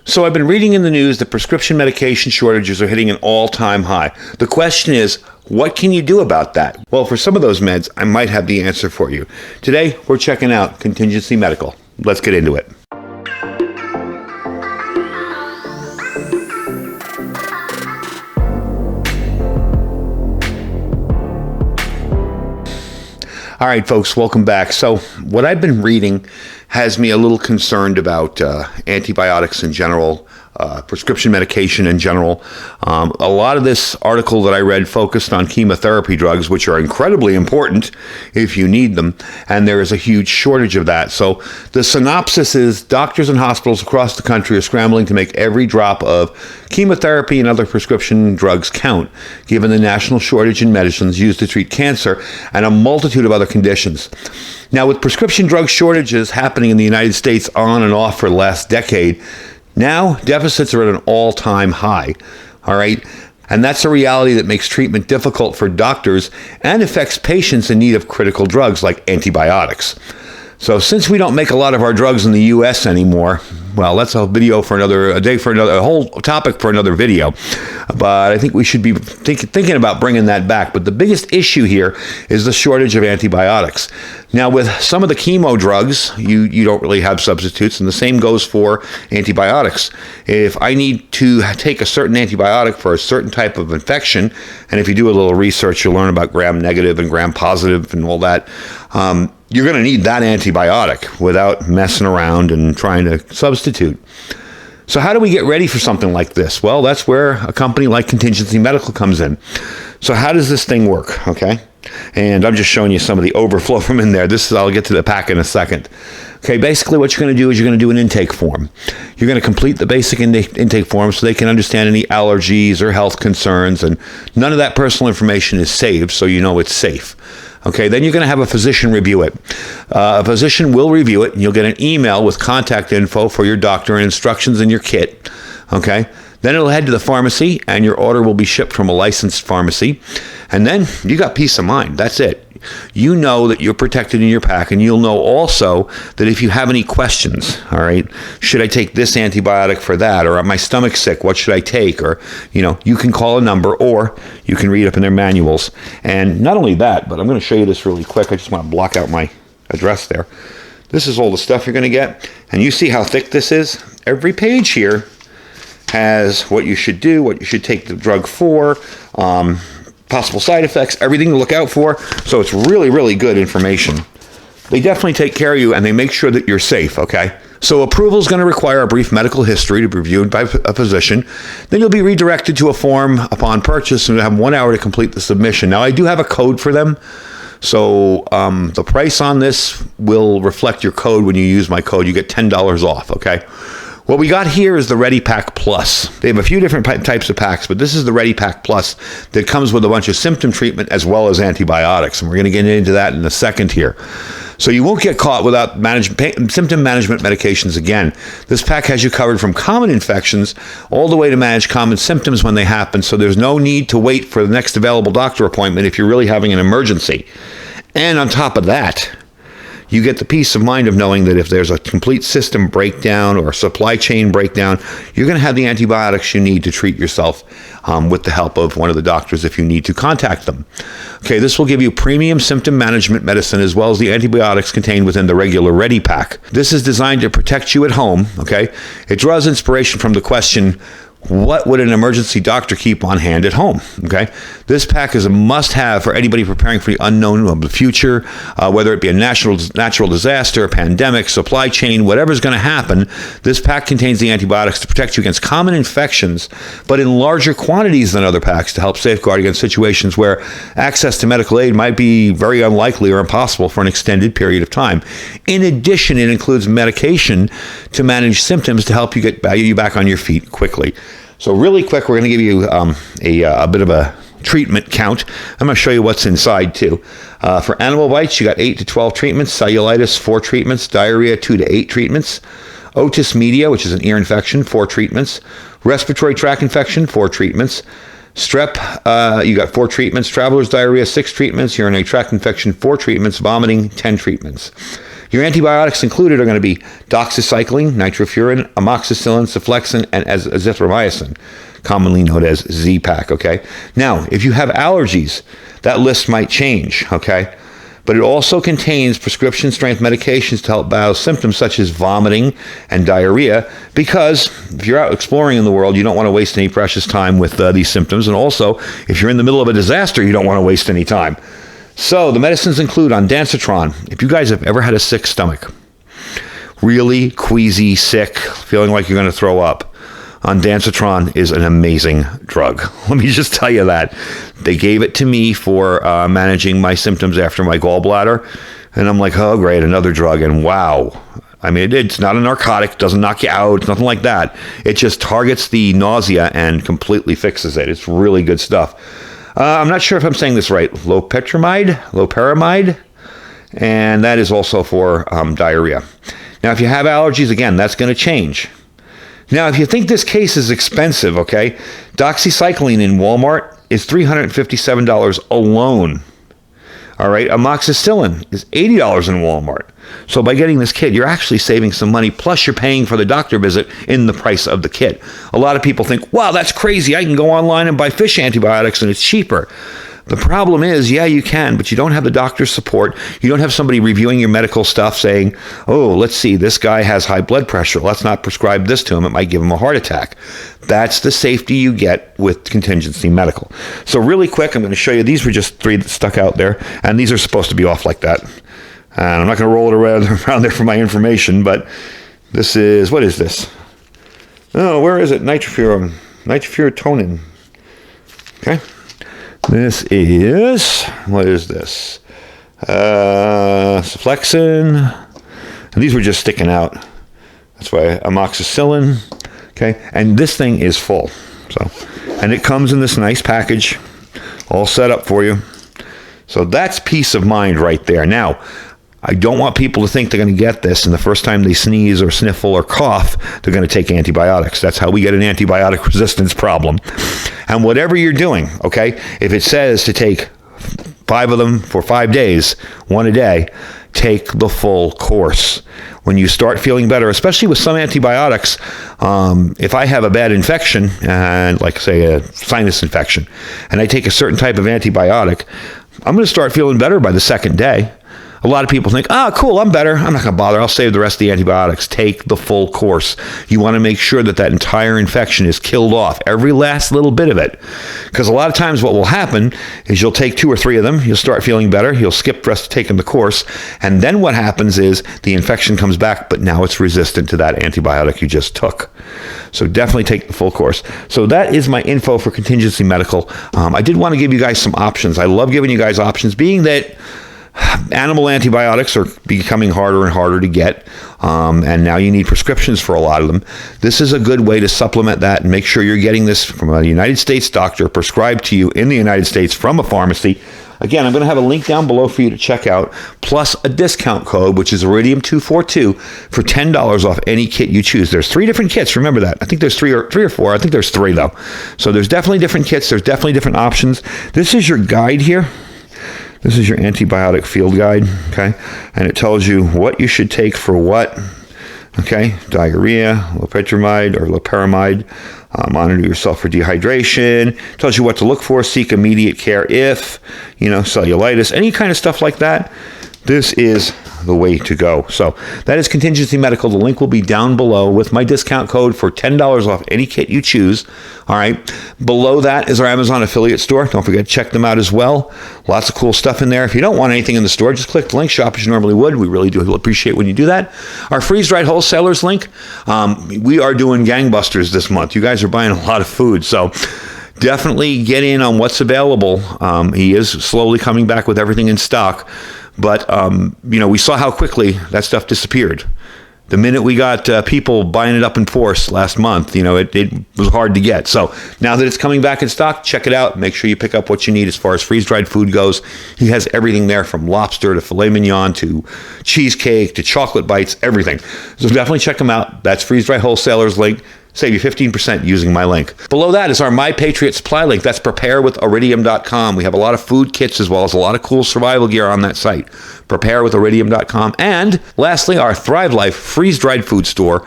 So I've been reading in the news that prescription medication shortages are hitting an all-time high. The question is, what can you do about that? Well, for some of those meds, I might have the answer for you. Today, we're checking out Contingency Medical. Let's get into it. All right, folks, welcome back. So what I've been reading has me a little concerned about antibiotics in general, prescription medication in general. A lot of this article that I read focused on chemotherapy drugs, which are incredibly important if you need them, and there is a huge shortage of that. So the synopsis is doctors and hospitals across the country are scrambling to make every drop of chemotherapy and other prescription drugs count, given the national shortage in medicines used to treat cancer and a multitude of other conditions. Now, with prescription drug shortages happening in the United States on and off for the last decade, now deficits are at an all-time high, all right? And that's a reality that makes treatment difficult for doctors and affects patients in need of critical drugs like antibiotics. So since we don't make a lot of our drugs in the U.S. anymore, well, that's a whole topic for another video. But I think we should be thinking about bringing that back. But the biggest issue here is the shortage of antibiotics. Now, with some of the chemo drugs, you don't really have substitutes, and the same goes for antibiotics. If I need to take a certain antibiotic for a certain type of infection, and if you do a little research, you'll learn about gram-negative and gram-positive and all that, you're going to need that antibiotic without messing around and trying to substitute. So how do we get ready for something like this? Well, that's where a company like Contingency Medical comes in. So how does this thing work, okay? And I'm just showing you some of the overflow from in there. I'll get to the pack in a second. Okay, basically what you're going to do is you're going to do an intake form. You're going to complete the basic intake form so they can understand any allergies or health concerns, and none of that personal information is saved, so you know it's safe. Okay, then you're going to have a physician review it. A physician will review it, and you'll get an email with contact info for your doctor and instructions in your kit. Okay, then it'll head to the pharmacy, and your order will be shipped from a licensed pharmacy. And then you got peace of mind. That's it. You know that you're protected in your pack, and you'll know also that if you have any questions, all right, should I take this antibiotic for that, or my stomach's sick, what should I take? Or, you can call a number, or you can read up in their manuals. And not only that, but I'm going to show you this really quick. I just want to block out my address there. This is all the stuff you're going to get, and you see how thick this is? Every page here has what you should do, what you should take the drug for, possible side effects, everything to look out for. So it's really, really good information. They definitely take care of you, and they make sure that you're safe, okay? So approval is going to require a brief medical history to be reviewed by a physician. Then you'll be redirected to a form upon purchase, and you'll have 1 hour to complete the submission. Now, I do have a code for them. So the price on this will reflect your code. When you use my code, you get $10 off, okay? What we got here is the Ready Pack Plus. They have a few different types of packs, but this is the Ready Pack Plus that comes with a bunch of symptom treatment as well as antibiotics, and we're going to get into that in a second here. So you won't get caught without symptom management medications again. This pack has you covered from common infections all the way to manage common symptoms when they happen, so there's no need to wait for the next available doctor appointment if you're really having an emergency. And on top of that, you get the peace of mind of knowing that if there's a complete system breakdown or supply chain breakdown, you're going to have the antibiotics you need to treat yourself with the help of one of the doctors if you need to contact them. Okay, this will give you premium symptom management medicine as well as the antibiotics contained within the regular Ready Pack. This is designed to protect you at home, okay? It draws inspiration from the question, what would an emergency doctor keep on hand at home? Okay, this pack is a must-have for anybody preparing for the unknown of the future, whether it be a natural disaster, a pandemic, supply chain, whatever's going to happen. This pack contains the antibiotics to protect you against common infections, but in larger quantities than other packs to help safeguard against situations where access to medical aid might be very unlikely or impossible for an extended period of time. In addition, it includes medication to manage symptoms to help you get you back on your feet quickly. So really quick, we're going to give you a bit of a treatment count. I'm going to show you what's inside too. For animal bites, you got 8 to 12 treatments. Cellulitis, 4 treatments. Diarrhea, 2 to 8 treatments. Otis media, which is an ear infection, 4 treatments. Respiratory tract infection, 4 treatments. Strep, you got 4 treatments. Traveler's diarrhea, 6 treatments. Urinary tract infection, 4 treatments. Vomiting, 10 treatments. Your antibiotics included are going to be doxycycline, nitrofuran, amoxicillin, cenflexin, and azithromycin, commonly known as Z-Pak, okay? Now, if you have allergies, that list might change, okay? But it also contains prescription strength medications to help battle symptoms such as vomiting and diarrhea, because if you're out exploring in the world, you don't want to waste any precious time with these symptoms. And also, if you're in the middle of a disaster, you don't want to waste any time. So the medicines include ondansetron. If you guys have ever had a sick stomach, really queasy, sick, feeling like you're going to throw up, ondansetron is an amazing drug. Let me just tell you that. They gave it to me for managing my symptoms after my gallbladder. And I'm like, oh, great, another drug. And wow. I mean, it's not a narcotic, doesn't knock you out, it's nothing like that. It just targets the nausea and completely fixes it. It's really good stuff. I'm not sure if I'm saying this right. Loperamide, and that is also for diarrhea. Now, if you have allergies, again, that's going to change. Now, if you think this case is expensive, okay, doxycycline in Walmart is $357 alone. All right, amoxicillin is $80 in Walmart. So by getting this kit, you're actually saving some money, plus you're paying for the doctor visit in the price of the kit. A lot of people think, wow, that's crazy. I can go online and buy fish antibiotics and it's cheaper. The problem is, yeah, you can, but you don't have the doctor's support. You don't have somebody reviewing your medical stuff saying, oh, let's see, this guy has high blood pressure. Let's not prescribe this to him. It might give him a heart attack. That's the safety you get with contingency medical. So really quick, I'm going to show you. These were just 3 that stuck out there, and these are supposed to be off like that. And I'm not going to roll it around there for my information, but this is, what is this? Oh, where is it? Nitrofurantoin. Okay. This is, what is this? Cenflexin. And these were just sticking out. That's why amoxicillin. Okay. And this thing is full. So, and it comes in this nice package, all set up for you. So that's peace of mind right there. Now, I don't want people to think they're going to get this, and the first time they sneeze or sniffle or cough, they're going to take antibiotics. That's how we get an antibiotic resistance problem. And whatever you're doing, okay, if it says to take 5 of them for 5 days, 1 a day, take the full course. When you start feeling better, especially with some antibiotics, if I have a bad infection, and like say a sinus infection, and I take a certain type of antibiotic, I'm going to start feeling better by the 2nd day. A lot of people think, cool, I'm better. I'm not going to bother. I'll save the rest of the antibiotics. Take the full course. You want to make sure that that entire infection is killed off, every last little bit of it. Because a lot of times what will happen is you'll take 2 or 3 of them. You'll start feeling better. You'll skip the rest of taking the course. And then what happens is the infection comes back, but now it's resistant to that antibiotic you just took. So definitely take the full course. So that is my info for contingency medical. I did want to give you guys some options. I love giving you guys options, being that animal antibiotics are becoming harder and harder to get, and now you need prescriptions for a lot of them. This is a good way to supplement that and make sure you're getting this from a United States doctor, prescribed to you in the United States from a pharmacy. Again, I'm going to have a link down below for you to check out, plus a discount code, which is Iridium242, for $10 off any kit you choose. There's 3 different kits. Remember that. I think there's 3 or 4. I think there's 3, though. So there's definitely different kits. There's definitely different options. This is your guide here. This is your antibiotic field guide, okay? And it tells you what you should take for what, okay? Diarrhea, loperamide, monitor yourself for dehydration, tells you what to look for, seek immediate care if, cellulitis, any kind of stuff like that. This is the way to go. So that is Contingency Medical. The link will be down below with my discount code for $10 off any kit you choose. All right. Below that is our Amazon affiliate store. Don't forget to check them out as well. Lots of cool stuff in there. If you don't want anything in the store, just click the link, shop as you normally would. We really do appreciate when you do that. Our freeze-dried wholesalers link, we are doing gangbusters this month. You guys are buying a lot of food. So definitely get in on what's available. He is slowly coming back with everything in stock. But, we saw how quickly that stuff disappeared. The minute we got people buying it up in force last month, it was hard to get. So now that it's coming back in stock, check it out. Make sure you pick up what you need as far as freeze-dried food goes. He has everything there, from lobster to filet mignon to cheesecake to chocolate bites, everything. So definitely check him out. That's Freeze-Dried Wholesalers link. Save you 15% using my link. Below that is our My Patriot supply link. That's preparewithiridium.com. We have a lot of food kits as well as a lot of cool survival gear on that site. Preparewithiridium.com. And lastly, our Thrive Life freeze-dried food store.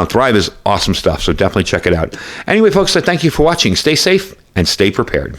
Thrive is awesome stuff, so definitely check it out. Anyway, folks, I thank you for watching. Stay safe and stay prepared.